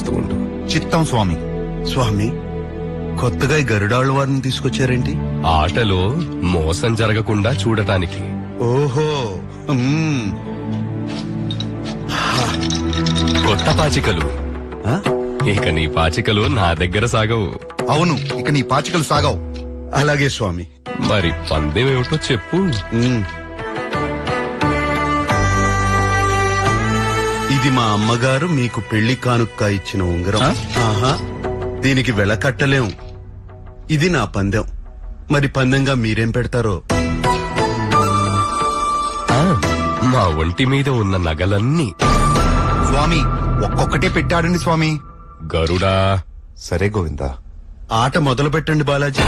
జాగ్రత్త ఉండు. చిత్తం స్వామి. స్వామి, కొత్తగా ఈ గరుడాళ్ళ వారిని తీసుకొచ్చారేంటి? ఆటలో మోసం జరగకుండా చూడటానికి. ఓహో. కొత్త పాచికలు. ఆ? ఇక నీ పాచికలు నా దగ్గర సాగవు. అవును, ఇక నీ పాచికలు సాగవు. అలాగే స్వామి. మరి పందెం ఏమిటో చెప్పు. ఇది మా అమ్మగారు మీకు పెళ్లి కానుక్క ఇచ్చిన ఉంగరం. ఆహా, దీనికి వెల కట్టలేం. ఇది నా పందెం. మరి పందెంగా మీరేం పెడతారో? మా ఒంటి మీద ఉన్న నగలన్నీ. స్వామి, ఒక్కొక్కటే పెట్టాడండి స్వామి. గరుడా. సరే గోవిందా. ఆట మొదలు పెట్టండి బాలాజీ.